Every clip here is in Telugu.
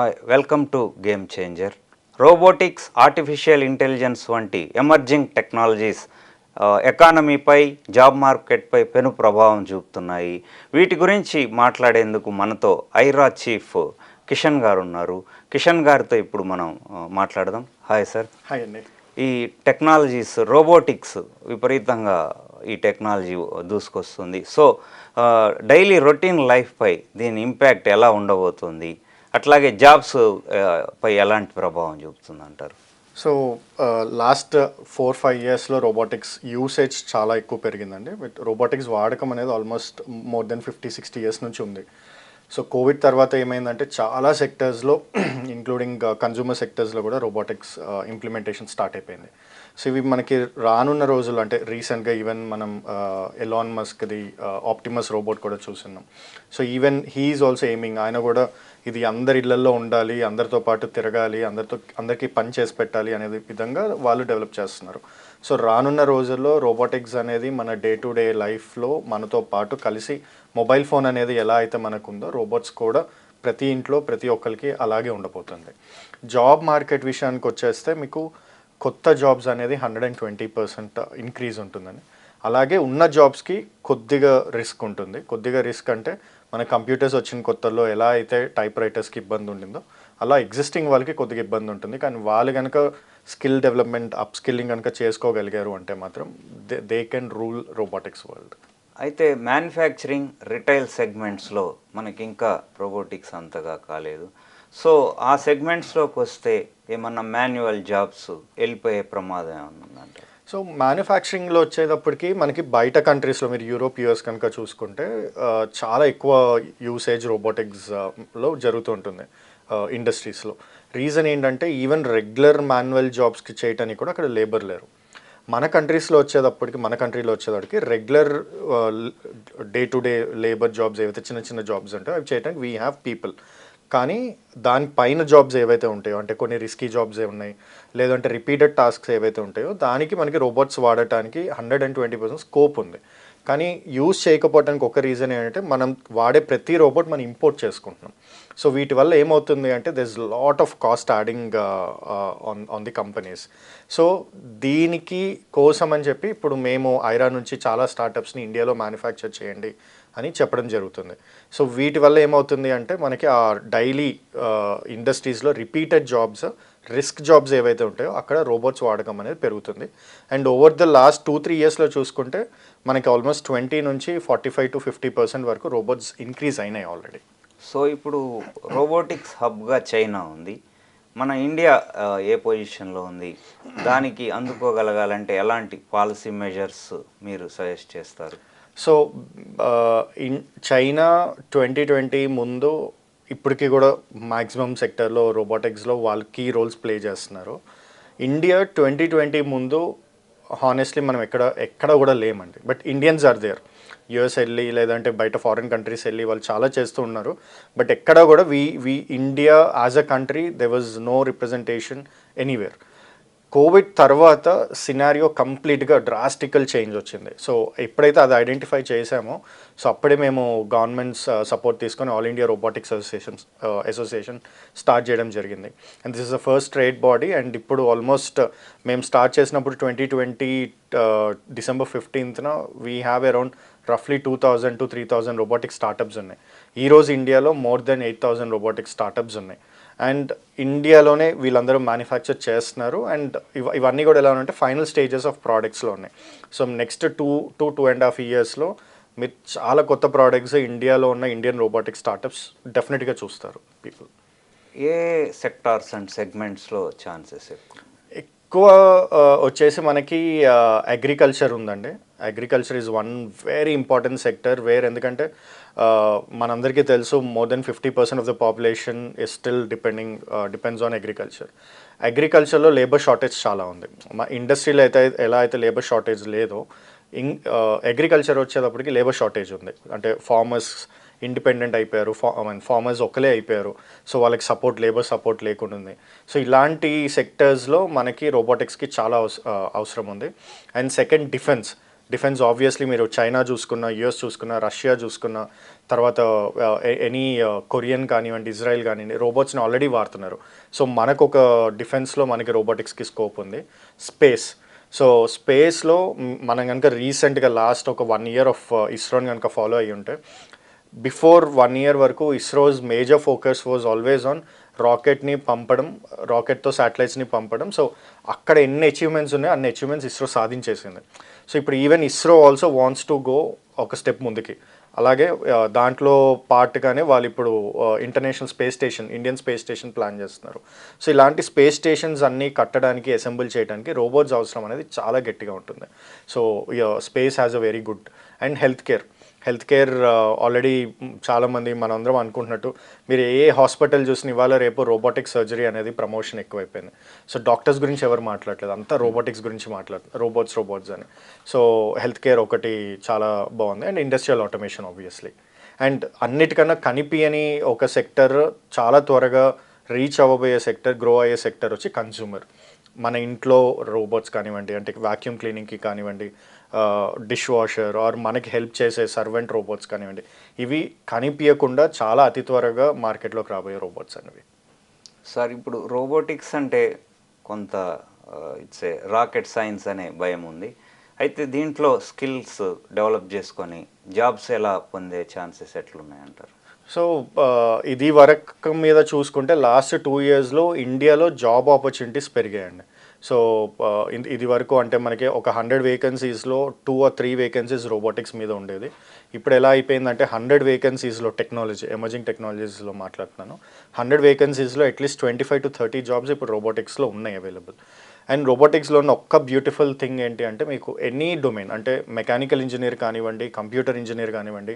Hi welcome to game changer. Robotics, artificial intelligence వంటి ఎమర్జింగ్ టెక్నాలజీస్ ఎకానమీపై, జాబ్ మార్కెట్పై పెను ప్రభావం చూపుతున్నాయి. వీటి గురించి మాట్లాడేందుకు మనతో ఐరా చీఫ్ కిషన్ గారు ఉన్నారు. కిషన్ గారితో ఇప్పుడు మనం మాట్లాడదాం. Hi sir. హాయ్ అండి. ఈ టెక్నాలజీస్, రోబోటిక్స్ విపరీతంగా ఈ టెక్నాలజీ దూసుకొస్తుంది. సో డైలీ రొటీన్ లైఫ్పై దీని ఇంపాక్ట్ ఎలా ఉండబోతుంది, అట్లాగే జాబ్స్ పై ఎలాంటి ప్రభావం చూపుతుంది అంటారు? సో లాస్ట్ 4-5 ఇయర్స్లో రోబోటిక్స్ యూసేజ్ చాలా ఎక్కువ పెరిగిందండి. బట్ రోబోటిక్స్ వాడకం అనేది ఆల్మోస్ట్ మోర్ దెన్ 50-60 ఇయర్స్ నుంచి ఉంది. సో కోవిడ్ తర్వాత ఏమైందంటే చాలా సెక్టర్స్లో ఇంక్లూడింగ్ కన్జ్యూమర్ సెక్టర్స్లో కూడా రోబోటిక్స్ ఇంప్లిమెంటేషన్ స్టార్ట్ అయిపోయింది. సో ఇవి మనకి రానున్న రోజులు అంటే రీసెంట్గా ఈవెన్ మనం ఎలాన్ మస్క్ది ఆప్టిమస్ రోబోట్ కూడా చూస్తున్నాం. So even he is also aiming, ఆయన కూడా ఇది అందరి ఇళ్లలో ఉండాలి, అందరితో పాటు తిరగాలి, అందరికీ పని చేసి పెట్టాలి అనే విధంగా వాళ్ళు డెవలప్ చేస్తున్నారు. సో రానున్న రోజుల్లో రోబోటిక్స్ అనేది మన డే టు డే లైఫ్లో మనతో పాటు కలిసి మొబైల్ ఫోన్ అనేది ఎలా అయితే మనకుందో రోబోట్స్ కూడా ప్రతి ఇంట్లో ప్రతి ఒక్కరికి అలాగే ఉండబోతుంది. జాబ్ మార్కెట్ విషయానికి వచ్చేస్తే మీకు కొత్త జాబ్స్ అనేది 120% ఇంక్రీజ్ ఉంటుందని, అలాగే ఉన్న జాబ్స్కి కొద్దిగా రిస్క్ ఉంటుంది. కొద్దిగా రిస్క్ అంటే మన కంప్యూటర్స్ వచ్చిన కొత్తలో ఎలా అయితే టైప్ రైటర్స్కి ఇబ్బంది ఉండిందో అలా ఎగ్జిస్టింగ్ వాళ్ళకి కొద్దిగా ఇబ్బంది ఉంటుంది. కానీ వాళ్ళు కనుక స్కిల్ డెవలప్మెంట్, అప్ స్కిల్లింగ్ కనుక చేసుకోగలిగారు అంటే మాత్రం they can rule robotics world. అయితే మ్యానుఫ్యాక్చరింగ్, రిటైల్ సెగ్మెంట్స్లో మనకి ఇంకా రోబోటిక్స్ అంతగా కాలేదు. సో ఆ సెగ్మెంట్స్లోకి వస్తే ఏమన్నా మాన్యువల్ జాబ్స్ వెళ్ళిపోయే ప్రమాదం ఏమన్నా ఉందంటారు? సో మ్యానుఫ్యాక్చరింగ్లో వచ్చేటప్పటికి మనకి బయట కంట్రీస్లో మీరు యూరోప్, యూఎస్ కనుక చూసుకుంటే చాలా ఎక్కువ యూసేజ్ రోబోటిక్స్లో జరుగుతుంటుంది ఇండస్ట్రీస్లో. రీజన్ ఏంటంటే ఈవెన్ రెగ్యులర్ మాన్యువల్ జాబ్స్కి చేయడానికి కూడా అక్కడ లేబర్ లేరు. మన కంట్రీలో వచ్చేటప్పటికి regular day to day labour jobs ఏవైతే చిన్న చిన్న జాబ్స్ ఉంటాయో అవి చేయడానికి వీ హ్యావ్ పీపుల్. కానీ దానిపైన జాబ్స్ ఏవైతే ఉంటాయో అంటే కొన్ని రిస్కీ జాబ్స్ ఉన్నాయి, లేదంటే రిపీటెడ్ టాస్క్స్ ఏవైతే ఉంటాయో దానికి మనకి రోబోట్స్ వాడటానికి 120% స్కోప్ ఉంది. కానీ యూజ్ చేయకపోవడానికి ఒక రీజన్ ఏంటంటే మనం వాడే ప్రతి రోబోట్ మనం ఇంపోర్ట్ చేసుకుంటున్నాం. సో వీటి వల్ల ఏమవుతుంది అంటే there is lot of cost adding on the companies. So దీనికి కోసం అని చెప్పి ఇప్పుడు మేము ఐరా నుంచి చాలా స్టార్టప్స్ని ఇండియాలో మ్యానుఫ్యాక్చర్ చేయండి అని చెప్పడం జరుగుతుంది. సో వీటి వల్ల ఏమవుతుంది అంటే మనకి ఆ డైలీ ఇండస్ట్రీస్లో రిపీటెడ్ జాబ్స్, రిస్క్ జాబ్స్ ఏవైతే ఉంటాయో అక్కడ రోబోట్స్ వాడకం అనేది పెరుగుతుంది. అండ్ ఓవర్ ద లాస్ట్ 2-3 ఇయర్స్లో చూసుకుంటే మనకి ఆల్మోస్ట్ 20 నుంచి 45-50% వరకు రోబోట్స్ ఇంక్రీజ్ అయినాయి ఆల్రెడీ. సో ఇప్పుడు రోబోటిక్స్ హబ్గా చైనా ఉంది. మన ఇండియా ఏ పొజిషన్లో ఉంది? దానికి అందుకోగలగాలంటే ఎలాంటి పాలసీ మెజర్స్ మీరు సజెస్ట్ చేస్తారు? సో చైనా 2020 ముందు ఇప్పటికీ కూడా మ్యాక్సిమం సెక్టర్లో రోబోటిక్స్లో వాళ్ళు కీ రోల్స్ ప్లే చేస్తున్నారు. ఇండియా 2020 ముందు హానెస్ట్లీ మనం ఎక్కడ కూడా లేమండి. But Indians are there. US వెళ్ళి లేదంటే బయట ఫారిన్ కంట్రీస్ వెళ్ళి వాళ్ళు చాలా చేస్తూ ఉన్నారు. బట్ ఎక్కడ కూడా India as a country they was no representation anywhere. COVID తర్వాత సినారియో కంప్లీట్గా డ్రాస్టికల్ చేంజ్ వచ్చింది. సో ఎప్పుడైతే అది ఐడెంటిఫై చేసామో సో అప్పుడే మేము గవర్నమెంట్స్ సపోర్ట్ తీసుకొని all India robotics association start చేయడం జరిగింది. And this is the first trade body. And ఇప్పుడు ఆల్మోస్ట్ మేము స్టార్ట్ చేసినప్పుడు 2020 December 15th we have around రఫ్లీ 2,000 to 3,000 రోబోటిక్ స్టార్టప్స్ ఉన్నాయి. ఈరోజు ఇండియాలో మోర్ దెన్ 8,000 రోబోటిక్ స్టార్టప్స్ ఉన్నాయి. అండ్ ఇండియాలోనే వీళ్ళందరూ మ్యానుఫ్యాక్చర్ చేస్తున్నారు. అండ్ ఇవన్నీ కూడా ఎలా ఉన్నాయంటే ఫైనల్ స్టేజెస్ ఆఫ్ ప్రోడక్ట్స్లో ఉన్నాయి. సో నెక్స్ట్ 2-2.5 ఇయర్స్లో మీరు చాలా కొత్త ప్రోడక్ట్స్ ఇండియాలో ఉన్న ఇండియన్ రోబోటిక్ స్టార్టప్స్ డెఫినెట్గా చూస్తారు పీపుల్. ఏ సెక్టార్స్ అండ్ సెగ్మెంట్స్లో ఛాన్సెస్ ఎక్కువ వచ్చేసి మనకి అగ్రికల్చర్ ఉందండి. Agriculture is one very important sector ఎందుకంటే మనందరికీ తెలుసు more than 50% of the population is still depends on agriculture. అగ్రికల్చర్లో లేబర్ షార్టేజ్ చాలా ఉంది. మా ఇండస్ట్రీలో ఎలా అయితే లేబర్ షార్టేజ్ లేదో అగ్రికల్చర్ వచ్చేటప్పటికి లేబర్ షార్టేజ్ ఉంది. అంటే ఫార్మర్స్ ఇండిపెండెంట్ అయిపోయారు, ఫార్మర్స్ ఒక్కలే అయిపోయారు. సో వాళ్ళకి లేబర్ సపోర్ట్ లేకుండా ఉంది. సో ఇలాంటి సెక్టర్స్లో మనకి రోబోటిక్స్కి చాలా అవసరం ఉంది. And second defence. Defence obviously మీరు చైనా చూసుకున్న, యుఎస్ చూసుకున్న, రష్యా చూసుకున్న, తర్వాత ఎనీ కొరియన్ కానివ్వండి, ఇజ్రాయెల్ కానివ్వండి, రోబోట్స్ని ఆల్రెడీ వాడుతున్నారు. సో మనకు ఒక డిఫెన్స్లో మనకి రోబోటిక్స్కి స్కోప్ ఉంది. స్పేస్, సో స్పేస్లో మనం కనుక రీసెంట్గా లాస్ట్ ఒక 1 year ఆఫ్ ఇస్రోని కనుక ఫాలో అయ్యి ఉంటే, బిఫోర్ 1 year వరకు ISRO's major focus was always on రాకెట్ని పంపడం, రాకెట్తో శాటిలైట్స్ని పంపడం. సో అక్కడ ఎన్ని అచీవ్మెంట్స్ ఉన్నాయో అన్ని అచీవ్మెంట్స్ ఇస్రో సాధించేసింది. సో ఇప్పుడు even ISRO also wants to go ఒక స్టెప్ ముందుకి. అలాగే దాంట్లో పార్ట్గానే వాళ్ళు ఇప్పుడు international space station, Indian space station plan చేస్తున్నారు. సో ఇలాంటి స్పేస్ స్టేషన్స్ అన్నీ కట్టడానికి, అసెంబుల్ చేయడానికి రోబోట్స్ అవసరం అనేది చాలా గట్టిగా ఉంటుంది. So space has a very good. And health care already చాలామంది మనందరం అనుకుంటున్నట్టు, మీరు ఏ హాస్పిటల్ చూసిన ఇవాళ రేపు రోబోటిక్ సర్జరీ అనేది ప్రమోషన్ ఎక్కువైపోయింది. సో డాక్టర్స్ గురించి ఎవరు మాట్లాడలేదు, అంతా రోబోటిక్స్ గురించి మాట్లాడుతున్నారు, రోబోట్స్ అని. సో హెల్త్ కేర్ ఒకటి చాలా బాగుంది. And industrial automation obviously. And అన్నిటికన్నా కనిపియని ఒక సెక్టర్, చాలా త్వరగా రీచ్ అవ్వబోయే సెక్టర్, గ్రో అయ్యే సెక్టర్ వచ్చి కన్జ్యూమర్. మన ఇంట్లో రోబోట్స్ కానివ్వండి, అంటే వాక్యూమ్ క్లీనింగ్కి కానివ్వండి, డిష్ వాషర్ ఆర్ మనకి హెల్ప్ చేసే సర్వెంట్ రోబోట్స్ కానివ్వండి, ఇవి కనిపించకుండా చాలా అతి త్వరగా మార్కెట్లోకి రాబోయే రోబోట్స్ అనేవి. సార్ ఇప్పుడు రోబోటిక్స్ అంటే కొంత ఇట్స్ ఏ రాకెట్ సైన్స్ అనే భయం ఉంది. అయితే దీంట్లో స్కిల్స్ డెవలప్ చేసుకొని జాబ్స్ ఎలా పొందే ఛాన్సెస్ ఎట్లున్నాయంటారు? సో ఇది వరకు మీద చూసుకుంటే లాస్ట్ 2 yearsలో ఇండియాలో జాబ్ ఆపర్చునిటీస్ పెరిగాయండి. సో ఇది వరకు అంటే మనకి ఒక 100 వేకెన్సీస్లో 2 or 3 వేకెన్సీస్ రోబోటిక్స్ మీద ఉండేది. ఇప్పుడు ఎలా అయిపోయిందంటే 100 వేకెన్సీస్లో టెక్నాలజీ, ఎమర్జింగ్ టెక్నాలజీస్లో మాట్లాడుతున్నాను, 100 వేకెన్సీస్లో అట్లీస్ట్ 25 to 30 జాబ్స్ ఇప్పుడు రోబోటిక్స్లో ఉన్నాయి అవైలబుల్. అండ్ రోబోటిక్స్లో ఉన్న ఒక్క బ్యూటిఫుల్ థింగ్ ఏంటి అంటే, మీకు ఎనీ డొమైన్, అంటే మెకానికల్ ఇంజనీర్ కానివ్వండి, కంప్యూటర్ ఇంజనీర్ కానివ్వండి,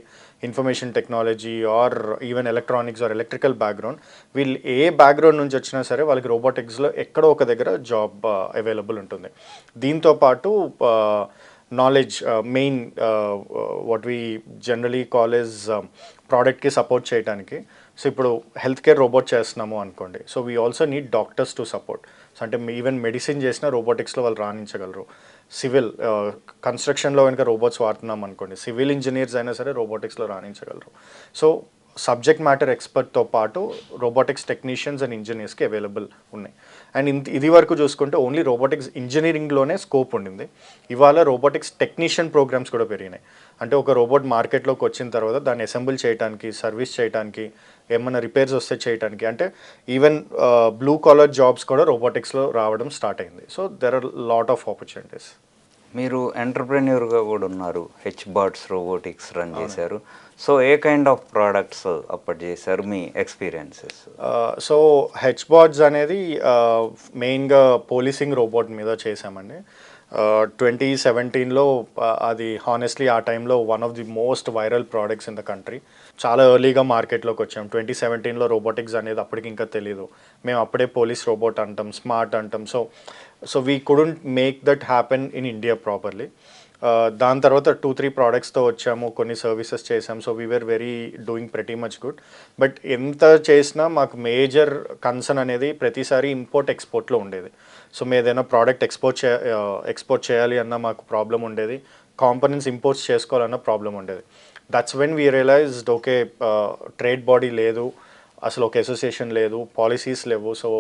information technology are even electronics or electrical background, వీళ్ళు ఏ బ్యాక్గ్రౌండ్ నుంచి వచ్చినా సరే వాళ్ళకి రోబోటిక్స్లో ఎక్కడో ఒక దగ్గర జాబ్ అవైలబుల్ ఉంటుంది. దీంతోపాటు knowledge, main what we generally call as ప్రోడక్ట్కి సపోర్ట్ చేయడానికి. సో ఇప్పుడు హెల్త్ కేర్ రోబోట్ చేస్తున్నాము అనుకోండి, so we also need doctors to support. So అంటే ఈవెన్ మెడిసిన్ చేసినా రోబోటిక్స్లో వాళ్ళు రాణించగలరు. సివిల్, కన్స్ట్రక్షన్లో కనుక రోబోట్స్ వాడుతున్నాం అనుకోండి, సివిల్ ఇంజనీర్స్ అయినా సరే రోబోటిక్స్లో రాణించగలరు. సో సబ్జెక్ట్ మ్యాటర్ ఎక్స్పర్ట్తో పాటు రోబోటిక్స్ టెక్నీషియన్స్ అండ్ ఇంజనీర్స్కి అవైలబుల్ ఉన్నాయి. అండ్ ఇది వరకు చూసుకుంటే ఓన్లీ రోబోటిక్స్ ఇంజనీరింగ్లోనే స్కోప్ ఉండింది. ఇవాళ రోబోటిక్స్ టెక్నీషియన్ ప్రోగ్రామ్స్ కూడా పెరిగినాయి. అంటే ఒక రోబోట్ మార్కెట్లోకి వచ్చిన తర్వాత దాన్ని అసెంబుల్ చేయడానికి, సర్వీస్ చేయడానికి, ఏమైనా రిపేర్స్ వస్తే చేయడానికి, అంటే ఈవెన్ బ్లూ కాలర్ జాబ్స్ కూడా రోబోటిక్స్లో రావడం స్టార్ట్ అయింది. So there are lot of opportunities. మీరు ఎంటర్ప్రెన్యూర్గా కూడా ఉన్నారు, హెచ్బాట్స్ రోబోటిక్స్ రన్ చేశారు. సో ఏ కైండ్ ఆఫ్ ప్రోడక్ట్స్ అప్పటి చేశారు, మీ ఎక్స్పీరియన్సెస్? సో హెచ్బాట్స్ అనేది మెయిన్గా పోలీసింగ్ రోబోట్ మీద చేశామండి. 2017లో అది హానెస్ట్లీ ఆ టైంలో one of the most viral products in the country. చాలా ఎర్లీగా మార్కెట్లోకి వచ్చాం. 2017లో రోబోటిక్స్ అనేది అప్పటికి ఇంకా తెలీదు. మేము అప్పుడే పోలీస్ రోబోట్ అంటాం, స్మార్ట్ అంటాం. So we couldn't make that happen in India properly. దాని తర్వాత 2-3 ప్రోడక్ట్స్తో వచ్చాము, కొన్ని సర్వీసెస్ చేసాం. So we were very doing pretty much good. But ఎంత చేసినా మాకు మేజర్ కన్సర్న్ అనేది ప్రతిసారి ఇంపోర్ట్ ఎక్స్పోర్ట్లో ఉండేది. సో మేము ఏదైనా ప్రోడక్ట్ ఎక్స్పోర్ట్ చేయాలి అన్న మాకు ప్రాబ్లం ఉండేది, కాంపోనెంట్స్ ఇంపోర్ట్స్ చేసుకోవాలన్న ప్రాబ్లం ఉండేది. That's when we realised, okay trade body లేదు, అసలు ఒక అసోసియేషన్ లేదు, పాలసీస్ లేవు, సో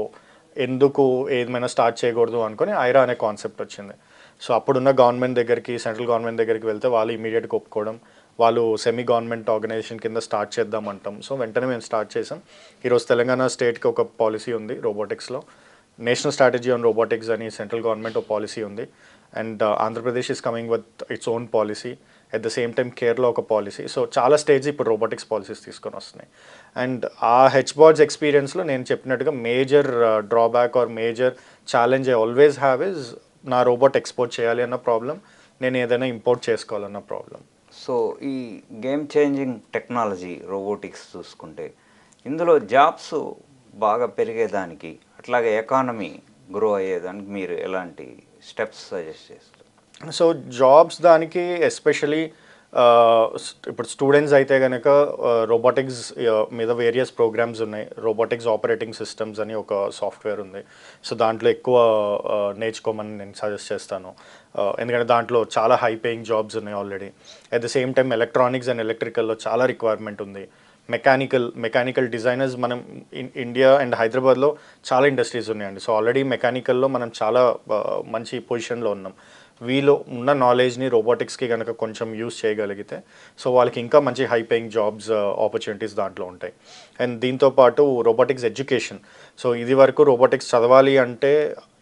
ఎందుకు ఏమైనా స్టార్ట్ చేయకూడదు అనుకొని ఐరా అనే కాన్సెప్ట్ వచ్చింది. సో అప్పుడున్న గవర్నమెంట్ దగ్గరికి, సెంట్రల్ గవర్నమెంట్ దగ్గరికి వెళ్తే వాళ్ళు ఇమీడియట్గా ఒప్పుకోవడం, వాళ్ళు సెమీ గవర్నమెంట్ ఆర్గనైజేషన్ కింద స్టార్ట్ చేద్దామంటాం. సో వెంటనే మేము స్టార్ట్ చేసాం. ఈరోజు తెలంగాణ స్టేట్కి ఒక పాలసీ ఉంది రోబోటిక్స్లో, నేషనల్ స్ట్రాటజీ ఆన్ రోబోటిక్స్ అని సెంట్రల్ గవర్నమెంట్ ఒక పాలసీ ఉంది. And Andhra Pradesh is coming with its own policy. At the same time Kerala ఒక పాలసీ. సో చాలా స్టేట్స్ ఇప్పుడు రోబోటిక్స్ పాలసీస్ తీసుకొని వస్తున్నాయి. అండ్ ఆ హెచ్బాట్స్ ఎక్స్పీరియన్స్లో నేను చెప్పినట్టుగా major drawback or major challenge I always have is, నా రోబోట్ ఎక్స్పోర్ట్ చేయాలి అన్న ప్రాబ్లం, నేను ఏదైనా ఇంపోర్ట్ చేసుకోవాలన్న ప్రాబ్లం. సో ఈ గేమ్ చేంజింగ్ టెక్నాలజీ రోబోటిక్స్ చూసుకుంటే ఇందులో జాబ్స్ బాగా పెరిగేదానికి, అట్లాగే ఎకానమీ గ్రో అయ్యేదానికి మీరు ఎలాంటి స్టెప్స్ సజెస్ట్ చేస్తారు? సో జాబ్స్ దానికి ఎస్పెషలీ ఇప్పుడు స్టూడెంట్స్ అయితే కనుక రోబోటిక్స్ మీద వేరియస్ ప్రోగ్రామ్స్ ఉన్నాయి. రోబోటిక్స్ ఆపరేటింగ్ సిస్టమ్స్ అని ఒక సాఫ్ట్వేర్ ఉంది. సో దాంట్లో ఎక్కువ నేర్చుకోమని నేను సజెస్ట్ చేస్తాను. ఎందుకంటే దాంట్లో చాలా హై పేయింగ్ జాబ్స్ ఉన్నాయి already. At the same time electronics and ఎలక్ట్రికల్లో చాలా రిక్వైర్మెంట్ ఉంది. మెకానికల్ డిజైనర్స్ మనం ఇండియా అండ్ హైదరాబాద్లో చాలా ఇండస్ట్రీస్ ఉన్నాయండి. సో ఆల్రెడీ మెకానికల్లో మనం చాలా మంచి పొజిషన్లో ఉన్నాం. వీళ్ళు ఉన్న నాలెడ్జ్ని రోబోటిక్స్కి కనుక కొంచెం యూస్ చేయగలిగితే సో వాళ్ళకి ఇంకా మంచి హై పేయింగ్ జాబ్స్ ఆపర్చునిటీస్ దాంట్లో ఉంటాయి. అండ్ దీంతోపాటు రోబోటిక్స్ ఎడ్యుకేషన్. సో ఇది వరకు రోబోటిక్స్ చదవాలి అంటే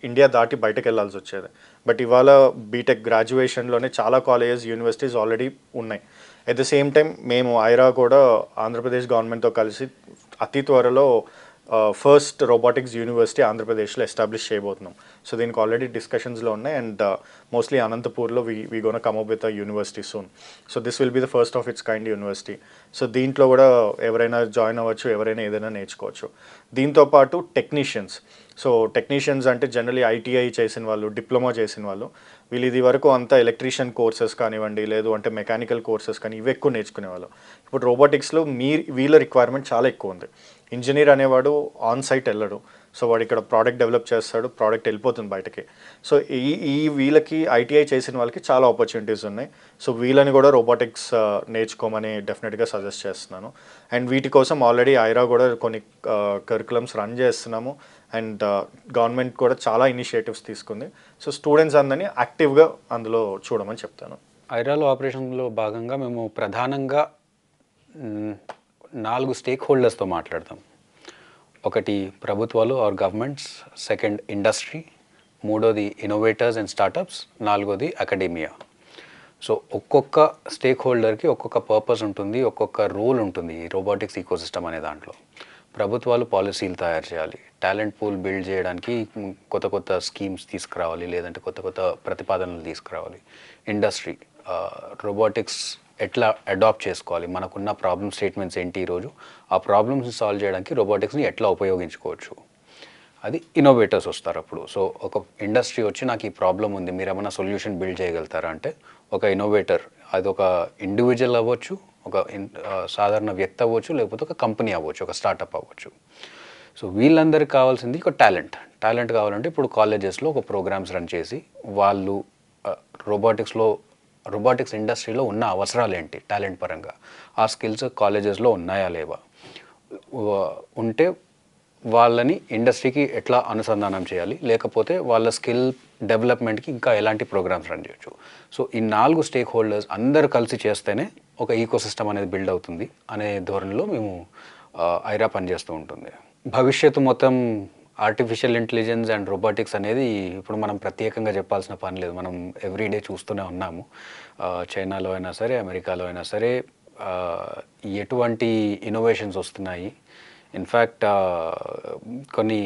ఇండియా దాటి బయటకు వెళ్ళాల్సి వచ్చేది. బట్ ఇవాళ బీటెక్ గ్రాడ్యుయేషన్లోనే చాలా కాలేజెస్ యూనివర్సిటీస్ ఆల్రెడీ ఉన్నాయి. అట్ ద సేమ్ టైం మేము ఐరా కూడా ఆంధ్రప్రదేశ్ గవర్నమెంట్తో కలిసి అతి త్వరలో ఫస్ట్ రోబోటిక్స్ యూనివర్సిటీ ఆంధ్రప్రదేశ్లో ఎస్టాబ్లిష్ చేయబోతున్నాం. సో దీనికి ఆల్రెడీ డిస్కషన్స్లో ఉన్నాయి. అండ్ మోస్ట్లీ అనంతపూర్లో we gonna come up with a university soon. So this will be the first of its kind university. So దీంట్లో కూడా ఎవరైనా జాయిన్ అవ్వచ్చు, ఎవరైనా ఏదైనా నేర్చుకోవచ్చు. దీంతోపాటు టెక్నీషియన్స్. సో టెక్నీషియన్స్ అంటే జనరలీ ఐటీఐ చేసిన వాళ్ళు, డిప్లొమా చేసిన వాళ్ళు, వీళ్ళు ఇది వరకు అంతా ఎలక్ట్రీషియన్ కోర్సెస్ కానివ్వండి, లేదు అంటే మెకానికల్ కోర్సెస్ కానీ ఇవి ఎక్కువ నేర్చుకునేవాళ్ళు. ఇప్పుడు రోబోటిక్స్లో వీళ్ళ రిక్వైర్మెంట్ చాలా ఎక్కువ ఉంది. ఇంజనీర్ అనేవాడు ఆన్ సైట్ వెళ్ళడు. సో వాడు ఇక్కడ ప్రోడక్ట్ డెవలప్ చేస్తాడు, ప్రోడక్ట్ వెళ్ళిపోతుంది బయటకి. సో వీళ్ళకి ఐటీఐ చేసిన వాళ్ళకి చాలా ఆపర్చునిటీస్ ఉన్నాయి. సో వీళ్ళని కూడా రోబోటిక్స్ నేర్చుకోమని డెఫినెట్గా సజెస్ట్ చేస్తున్నాను. అండ్ వీటి కోసం ఆల్రెడీ ఐరా కూడా కొన్ని కరికులమ్స్ రన్ చేస్తున్నాము. అండ్ గవర్నమెంట్ కూడా చాలా ఇనిషియేటివ్స్ తీసుకుంది. సో స్టూడెంట్స్ అందరినీ యాక్టివ్గా అందులో చూడమని చెప్తాను. ఐరాలో ఆపరేషన్లో భాగంగా మేము ప్రధానంగా 4 స్టేక్ హోల్డర్స్తో మాట్లాడతాం. ఒకటి ప్రభుత్వాలు ఆర్ గవర్నమెంట్స్, సెకండ్ ఇండస్ట్రీ, మూడోది ఇన్నోవేటర్స్ అండ్ స్టార్టప్స్, నాలుగోది అకాడమియా. సో ఒక్కొక్క స్టేక్ హోల్డర్కి ఒక్కొక్క పర్పస్ ఉంటుంది, ఒక్కొక్క రోల్ ఉంటుంది ఈ రోబోటిక్స్ ఈకోసిస్టమ్ అనే దాంట్లో. ప్రభుత్వాలు పాలసీలు తయారు చేయాలి, టాలెంట్ పూల్ బిల్డ్ చేయడానికి కొత్త కొత్త స్కీమ్స్ తీసుకురావాలి, లేదంటే కొత్త కొత్త ప్రతిపాదనలు తీసుకురావాలి. ఇండస్ట్రీ రోబోటిక్స్ ఎట్లా అడాప్ట్ చేసుకోవాలి, మనకున్న ప్రాబ్లమ్ స్టేట్మెంట్స్ ఏంటి ఈరోజు, ఆ ప్రాబ్లమ్స్ని సాల్వ్ చేయడానికి రోబోటిక్స్ని ఎట్లా ఉపయోగించుకోవచ్చు, అది ఇన్నోవేటర్స్ వస్తారు అప్పుడు. సో ఒక ఇండస్ట్రీ వచ్చి నాకు ఈ ప్రాబ్లం ఉంది, మీరు ఏమైనా సొల్యూషన్ బిల్డ్ చేయగలుగుతారా అంటే ఒక ఇన్నోవేటర్, అది ఒక ఇండివిజువల్ అవ్వచ్చు, ఒక సాధారణ వ్యక్తి అవ్వచ్చు, లేకపోతే ఒక కంపెనీ అవ్వచ్చు, ఒక స్టార్టప్ అవ్వచ్చు. సో వీళ్ళందరికీ కావాల్సింది ఒక టాలెంట్ కావాలంటే ఇప్పుడు కాలేజెస్లో ఒక ప్రోగ్రామ్స్ రన్ చేసి వాళ్ళు రోబోటిక్స్ ఇండస్ట్రీలో ఉన్న అవసరాలు ఏంటి టాలెంట్ పరంగా, ఆ స్కిల్స్ కాలేజెస్లో ఉన్నాయా లేవా, ఉంటే వాళ్ళని ఇండస్ట్రీకి ఎట్లా అనుసంధానం చేయాలి, లేకపోతే వాళ్ళ స్కిల్ డెవలప్మెంట్కి ఇంకా ఎలాంటి ప్రోగ్రామ్స్ రన్ చేయొచ్చు. సో ఈ 4 స్టేక్ హోల్డర్స్ అందరూ కలిసి చేస్తేనే ఒక ఈకోసిస్టమ్ అనేది బిల్డ్ అవుతుంది అనే ధోరణిలో మేము ఐరా పనిచేస్తూ ఉంటుంది. భవిష్యత్తు మొత్తం ఆర్టిఫిషియల్ ఇంటెలిజెన్స్ అండ్ రోబోటిక్స్ అనేది ఇప్పుడు మనం ప్రత్యేకంగా చెప్పాల్సిన పని లేదు, మనం ఎవ్రీడే చూస్తూనే ఉన్నాము. చైనాలో అయినా సరే, అమెరికాలో అయినా సరే ఎటువంటి ఇన్నోవేషన్స్ వస్తున్నాయి. ఇన్ఫ్యాక్ట్ కొన్ని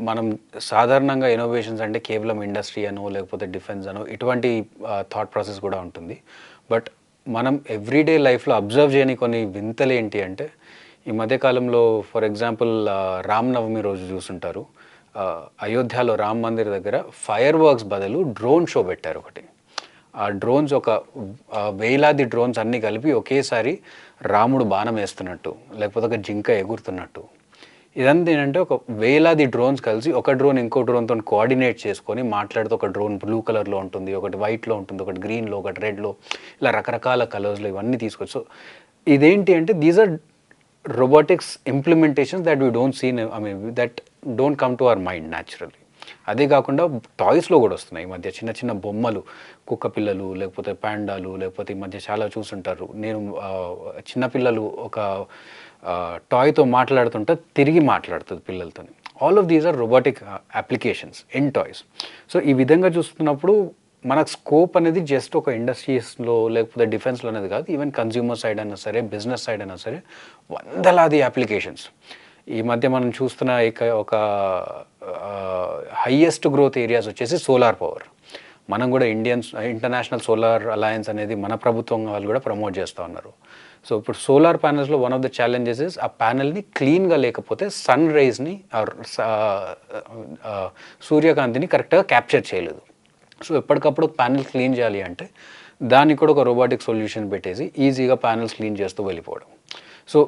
మనం సాధారణంగా ఇన్నోవేషన్స్ అంటే కేవలం ఇండస్ట్రీ అనో లేకపోతే డిఫెన్స్ అనో ఇటువంటి థాట్ ప్రాసెస్ కూడా ఉంటుంది. బట్ మనం ఎవ్రీడే లైఫ్లో అబ్జర్వ్ చేయని కొన్ని వింతలు ఏంటి అంటే, ఈ మధ్యకాలంలో ఫర్ ఎగ్జాంపుల్ రామనవమి రోజు చూసుంటారు, అయోధ్యలో రామ్ మందిర్ దగ్గర ఫైర్ వర్క్స్ బదులు డ్రోన్ షో పెట్టారు ఒకటి. ఆ డ్రోన్స్ ఒక వేలాది డ్రోన్స్ అన్నీ కలిపి ఒకేసారి రాముడు బాణం వేస్తున్నట్టు, లేకపోతే ఒక జింక ఎగురుతున్నట్టు. ఇదంతా ఏంటంటే ఒక వేలాది డ్రోన్స్ కలిసి ఒక డ్రోన్ ఇంకో డ్రోన్తో కోఆర్డినేట్ చేసుకొని మాట్లాడుతూ, ఒక డ్రోన్ బ్లూ కలర్లో ఉంటుంది, ఒకటి వైట్లో ఉంటుంది, ఒకటి గ్రీన్లో, ఒకటి రెడ్లో, ఇలా రకరకాల కలర్స్లో ఇవన్నీ తీసుకొచ్చు. సో ఇదేంటి అంటే these are robotics implementations that we don't see, that don't come to our mind naturally. అదే కాకుండా టాయ్స్లో కూడా వస్తున్నాయి ఈ మధ్య, చిన్న చిన్న బొమ్మలు, కుక్క పిల్లలు, లేకపోతే ప్యాండాలు, లేకపోతే ఈ మధ్య చాలా చూసుంటారు. నేను చిన్నపిల్లలు ఒక టాయ్తో మాట్లాడుతుంటే తిరిగి మాట్లాడుతుంది పిల్లలతో. All of these are robotic applications in toys. So ఈ విధంగా చూస్తున్నప్పుడు మనకు స్కోప్ అనేది జస్ట్ ఒక ఇండస్ట్రీస్లో లేకపోతే డిఫెన్స్లో అనేది కాదు, ఈవెన్ కన్జ్యూమర్ సైడ్ అయినా సరే, బిజినెస్ సైడ్ అయినా సరే వందలాది అప్లికేషన్స్. ఈ మధ్య మనం చూస్తున్న ఒక హైయెస్ట్ గ్రోత్ ఏరియాస్ వచ్చేసి సోలార్ పవర్. మనం కూడా ఇంటర్నేషనల్ సోలార్ అలయన్స్ అనేది మన ప్రభుత్వం వాళ్ళు కూడా ప్రమోట్ చేస్తూ ఉన్నారు. సో ఇప్పుడు సోలార్ ప్యానెల్స్లో one of the challenges is ఆ ప్యానెల్ని క్లీన్గా లేకపోతే సన్ రైజ్ని సూర్యకాంతిని కరెక్ట్గా క్యాప్చర్ చేయలేదు. సో ఎప్పటికప్పుడు ప్యానెల్ క్లీన్ చేయాలి అంటే దానికి కూడా ఒక రోబోటిక్ సొల్యూషన్ పెట్టేసి ఈజీగా ప్యానల్స్ క్లీన్ చేస్తూ వెళ్ళిపోవడం. సో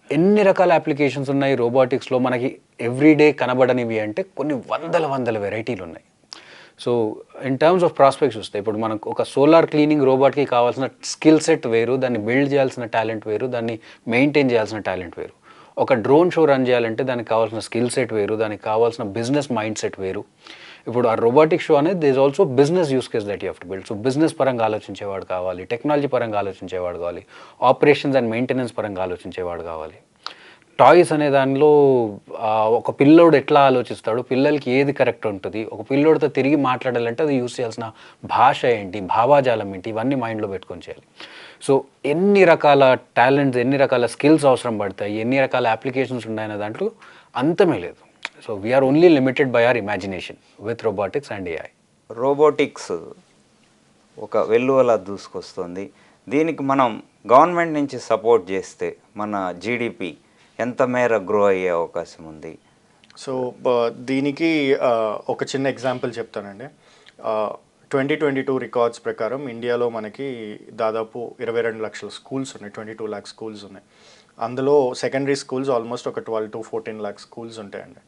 ఎన్ని రకాల అప్లికేషన్స్ ఉన్నాయి రోబోటిక్స్లో మనకి ఎవ్రీడే కనబడనివి అంటే కొన్ని వందల వెరైటీలు ఉన్నాయి. So in terms of prospects చూస్తే ఇప్పుడు మనకు ఒక సోలార్ క్లీనింగ్ రోబోట్కి కావాల్సిన స్కిల్ సెట్ వేరు, దాన్ని బిల్డ్ చేయాల్సిన టాలెంట్ వేరు, దాన్ని మెయింటైన్ చేయాల్సిన టాలెంట్ వేరు. ఒక డ్రోన్ షో రన్ చేయాలంటే దానికి కావాల్సిన స్కిల్ సెట్ వేరు, దానికి కావాల్సిన బిజినెస్ మైండ్ సెట్ వేరు. ఇప్పుడు ఆ రోబోటిక్ షో అనేది there is also business use case that you have to build. So business పరంగా ఆలోచించేవాడు కావాలి, టెక్నాలజీ పరంగా ఆలోచించేవాడు కావాలి, ఆపరేషన్స్ అండ్ మెయింటెనెన్స్ పరంగా ఆలోచించేవాడు కావాలి. టాయ్స్ అనే దానిలో ఒక పిల్లోడు ఎట్లా ఆలోచిస్తాడు, పిల్లలకి ఏది కరెక్ట్ ఉంటుంది, ఒక పిల్లోడితో తిరిగి మాట్లాడాలంటే అది యూస్ చేయాల్సిన భాష ఏంటి, భావాజాలం ఏంటి, ఇవన్నీ మైండ్లో పెట్టుకొని చేయాలి. సో ఎన్ని రకాల టాలెంట్స్, ఎన్ని రకాల స్కిల్స్ అవసరం పడతాయి, ఎన్ని రకాల అప్లికేషన్స్ ఉన్నాయనే దాంట్లో అంతమే లేదు. So we're only limited by our imagination with robotics and AI. Robotics ఒక వెల్లువలా దూసుకొస్తుంది. దీనికి మనం గవర్నమెంట్ నుంచి సపోర్ట్ చేస్తే మన జీడిపి ఎంత మేర గ్రో అయ్యే అవకాశం ఉంది? సో దీనికి ఒక చిన్న ఎగ్జాంపుల్ చెప్తానండి. 2022 రికార్డ్స్ ప్రకారం ఇండియాలో మనకి దాదాపు 22 లక్షల స్కూల్స్ ఉన్నాయి, 22 లాక్ స్కూల్స్ ఉన్నాయి. అందులో సెకండరీ స్కూల్స్ ఆల్మోస్ట్ ఒక 12 to 14 లాక్ స్కూల్స్ ఉంటాయండి.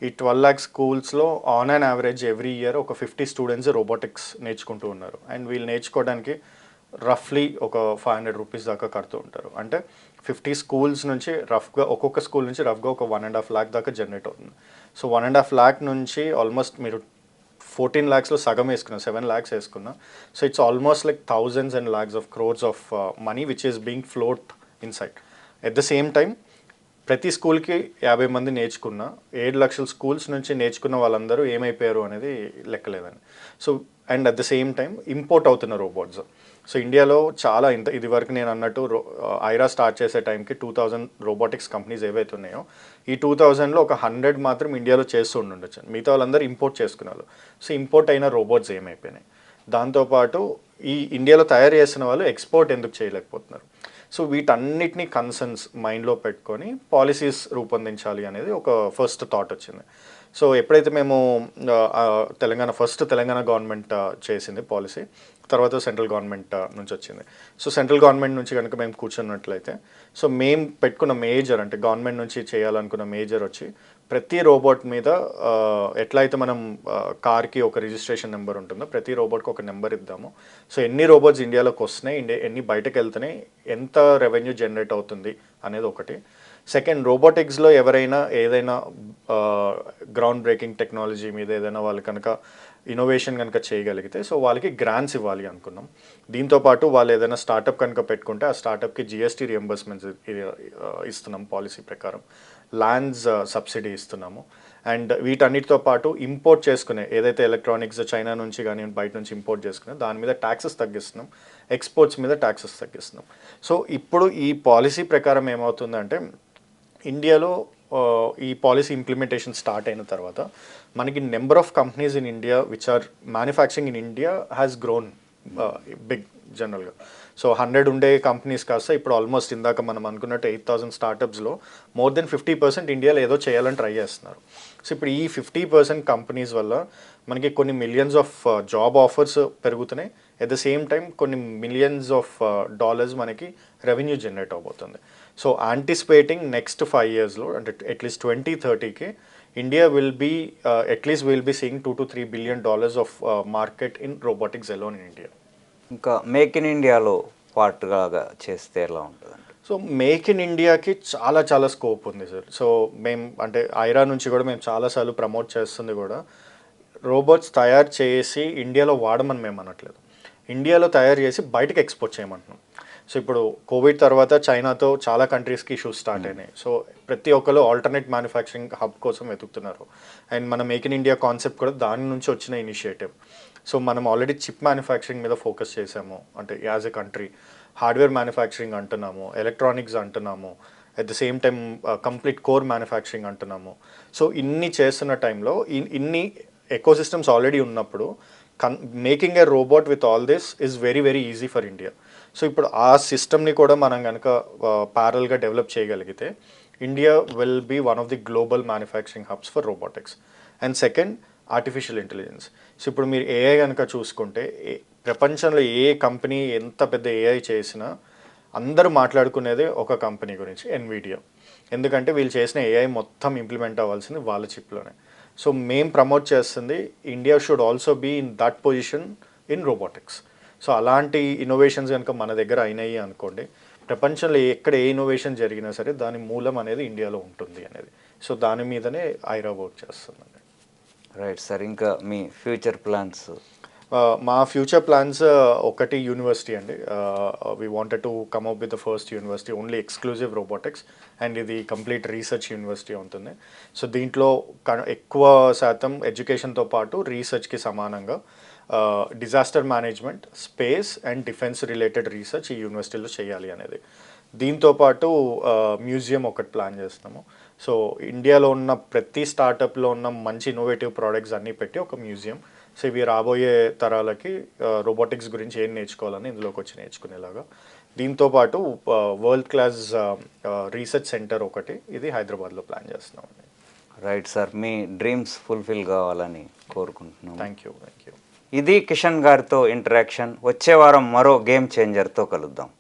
ఈ 12 లాక్ స్కూల్స్లో on and average every year ఒక 50 స్టూడెంట్స్ రోబోటిక్స్ నేర్చుకుంటూ ఉన్నారు. అండ్ వీళ్ళు నేర్చుకోవడానికి రఫ్లీ ఒక 500 రూపీస్ దాకా కడుతూ ఉంటారు. అంటే 50 స్కూల్స్ నుంచి రఫ్గా, ఒక్కొక్క స్కూల్ నుంచి రఫ్గా ఒక 1.5 lakh దాకా జనరేట్ అవుతుంది. సో 1.5 lakh నుంచి ఆల్మోస్ట్ మీరు 14 lakhsలో సగం వేసుకున్నా, 7 lakhs వేసుకున్నా. So it's almost like thousands and lakhs of crores of money which is being float inside. At the same time ప్రతి స్కూల్కి 50 మంది నేర్చుకున్న 7 లక్షల స్కూల్స్ నుంచి నేర్చుకున్న వాళ్ళందరూ ఏమైపోయారు అనేది లెక్కలేదని. So and at the same time import అవుతున్న రోబోట్స్. సో ఇండియాలో చాలా ఇది వరకు నేను అన్నట్టు ఐరా స్టార్ట్ చేసే టైంకి 2000 రోబోటిక్స్ కంపెనీస్ ఏవైతే ఉన్నాయో ఈ 2000లో ఒక 100 మాత్రం ఇండియాలో చేస్తూ ఉండొచ్చు, మిగతా వాళ్ళందరూ ఇంపోర్ట్ చేసుకున్నారు. సో ఇంపోర్ట్ అయిన రోబోట్స్ ఏమైపోయినాయి. దాంతోపాటు ఈ ఇండియాలో తయారు చేసిన వాళ్ళు ఎక్స్పోర్ట్ ఎందుకు చేయలేకపోతున్నారు. సో వీటన్నిటినీ కన్సర్న్స్ మైండ్లో పెట్టుకొని పాలసీస్ రూపొందించాలి అనేది ఒక ఫస్ట్ థాట్ వచ్చింది. సో ఎప్పుడైతే మేము తెలంగాణ గవర్నమెంట్ చేసింది పాలసీ, తర్వాత సెంట్రల్ గవర్నమెంట్ నుంచి వచ్చింది. సో సెంట్రల్ గవర్నమెంట్ నుంచి కనుక మేము కూర్చున్నట్లయితే, సో మేము పెట్టుకున్న మేజర్, అంటే గవర్నమెంట్ నుంచి చేయాలనుకున్న మేజర్ వచ్చి ప్రతి రోబోట్ మీద ఎట్లా అయితే మనం కార్కి ఒక రిజిస్ట్రేషన్ నెంబర్ ఉంటుందో ప్రతి రోబోట్కి ఒక నెంబర్ ఇద్దాము. సో ఎన్ని రోబోట్స్ ఇండియాలోకి వస్తున్నాయి, ఎన్ని బయటకు వెళ్తున్నాయి, ఎంత రెవెన్యూ జనరేట్ అవుతుంది అనేది ఒకటి. సెకండ్, రోబోటిక్స్లో ఎవరైనా ఏదైనా గ్రౌండ్ బ్రేకింగ్ టెక్నాలజీ మీద ఏదైనా వాళ్ళు కనుక ఇన్నోవేషన్ కనుక చేయగలిగితే సో వాళ్ళకి గ్రాంట్స్ ఇవ్వాలి అనుకున్నాం. దీంతోపాటు వాళ్ళు ఏదైనా స్టార్టప్ కనుక పెట్టుకుంటే ఆ స్టార్టప్కి జిఎస్టీ రియంబర్స్మెంట్స్ ఇస్తున్నాం పాలసీ ప్రకారం, ల్యాండ్స్ సబ్సిడీ ఇస్తున్నాము. అండ్ వీటన్నిటితో పాటు ఇంపోర్ట్ చేసుకునే ఏదైతే ఎలక్ట్రానిక్స్ చైనా నుంచి కానీ బయట నుంచి ఇంపోర్ట్ చేసుకునే దాని మీద ట్యాక్సెస్ తగ్గిస్తున్నాం, ఎక్స్పోర్ట్స్ మీద ట్యాక్సెస్ తగ్గిస్తున్నాం. సో ఇప్పుడు ఈ పాలసీ ప్రకారం ఏమవుతుందంటే ఇండియాలో ఈ పాలసీ ఇంప్లిమెంటేషన్ స్టార్ట్ అయిన తర్వాత మనకి number of companies in India which are manufacturing in India has grown big జనరల్గా. సో 100 ఉండే కంపెనీస్ కాస్త ఇప్పుడు ఆల్మోస్ట్ ఇందాక మనం అనుకున్నట్టు 8,000 స్టార్టప్స్లో మోర్ దెన్ 50% ఇండియాలో ఏదో చేయాలని ట్రై చేస్తున్నారు. సో ఇప్పుడు ఈ 50% కంపెనీస్ వల్ల మనకి కొన్ని మిలియన్స్ ఆఫ్ జాబ్ ఆఫర్స్ పెరుగుతున్నాయి. ఎట్ ద సేమ్ టైం కొన్ని మిలియన్స్ ఆఫ్ డాలర్స్ మనకి రెవెన్యూ జనరేట్ అవబోతుంది. సో యాంటిసిపేటింగ్ నెక్స్ట్ 5 yearsలో అంటే అట్లీస్ట్ 2030కి India will be at least will be seeing $2 to 3 billion of market in robotics alone in India. ఇంకా మేక్ ఇన్ ఇండియాలో పార్ట్గా చేస్తే ఎలా ఉంటుందండి? సో మేక్ ఇన్ ఇండియాకి చాలా స్కోప్ ఉంది సార్. సో మేము అంటే ఐరా నుంచి కూడా మేము చాలాసార్లు ప్రమోట్ చేస్తుంది కూడా రోబోట్స్ తయారు చేసి ఇండియాలో వాడమని మేము అనట్లేదు, ఇండియాలో తయారు చేసి బయటకు ఎక్స్పోర్ట్ చేయమంటున్నాం. సో ఇప్పుడు కోవిడ్ తర్వాత చైనాతో చాలా కంట్రీస్కి ఇష్యూస్ స్టార్ట్ అయినాయి. సో ప్రతి ఒక్కరు ఆల్టర్నేట్ మ్యానుఫ్యాక్చరింగ్ హబ్ కోసం వెతుకుతున్నారు. అండ్ మన మేక్ ఇన్ ఇండియా కాన్సెప్ట్ కూడా దాని నుంచి వచ్చిన ఇనిషియేటివ్. సో మనం ఆల్రెడీ చిప్ మ్యానుఫ్యాక్చరింగ్ మీద ఫోకస్ చేసాము, అంటే as a country hardware manufacturing అంటున్నాము, ఎలక్ట్రానిక్స్ అంటున్నాము, at the same time complete core manufacturing అంటున్నాము. సో ఇన్ని చేస్తున్న టైంలో ఇన్ని ఎకోసిస్టమ్స్ ఆల్రెడీ ఉన్నప్పుడు making a robot with all this is very easy for India. So ఇప్పుడు ఆ సిస్టమ్ని కూడా మనం కనుక ప్యారల్గా డెవలప్ చేయగలిగితే India will be one of the global manufacturing hubs for robotics. And second, artificial intelligence. So ఇప్పుడు మీరు ఏఐ కనుక చూసుకుంటే ప్రపంచంలో ఏ కంపెనీ ఎంత పెద్ద ఏఐ చేసినా అందరూ మాట్లాడుకునేదే ఒక కంపెనీ గురించి, ఎన్విడియా. ఎందుకంటే వీళ్ళు చేసిన ఏఐ మొత్తం ఇంప్లిమెంట్ అవ్వాల్సింది వాళ్ళ చిప్లోనే. సో మేము ప్రమోట్ చేస్తుంది India should also be in that position in robotics. So అలాంటి ఇన్నోవేషన్స్ కనుక మన దగ్గర అయినాయి అనుకోండి, ప్రపంచంలో ఎక్కడ ఏ ఇన్నోవేషన్ జరిగినా సరే దాని మూలం అనేది ఇండియాలో ఉంటుంది అనేది. సో దాని మీదనే ఐరా వర్క్ చేస్తుందండి. Right sir. ఇంకా మీ ఫ్యూచర్ ప్లాన్స్? మా ఫ్యూచర్ ప్లాన్స్ ఒకటి యూనివర్సిటీ అండి. We wanted to come up with the first university only exclusive robotics, and ఇది కంప్లీట్ రీసెర్చ్ యూనివర్సిటీ ఉంటుంది. సో దీంట్లో ఎక్కువ శాతం ఎడ్యుకేషన్తో పాటు రీసెర్చ్కి సమానంగా disaster management, space and defence related research ఈ యూనివర్సిటీలో చేయాలి అనేది. దీంతోపాటు మ్యూజియం ఒకటి ప్లాన్ చేస్తున్నాము. సో ఇండియాలో ఉన్న ప్రతి స్టార్టప్లో ఉన్న మంచి ఇన్నోవేటివ్ ప్రోడక్ట్స్ అన్నీ పెట్టి ఒక మ్యూజియం. సో ఇవి రాబోయే తరాలకి రోబోటిక్స్ గురించి ఏం నేర్చుకోవాలని ఇందులోకి వచ్చి నేర్చుకునేలాగా. దీంతోపాటు వరల్డ్ క్లాస్ రీసెర్చ్ సెంటర్ ఒకటి ఇది హైదరాబాద్లో ప్లాన్ చేస్తున్నామండి. Right sir. మీ డ్రీమ్స్ ఫుల్ఫిల్ కావాలని కోరుకుంటున్నాం. Thank you. ఇది కిషన్ గారితో ఇంటరాక్షన్. వచ్చే వారం మరో గేమ్ చేంజర్తో కలుద్దాం.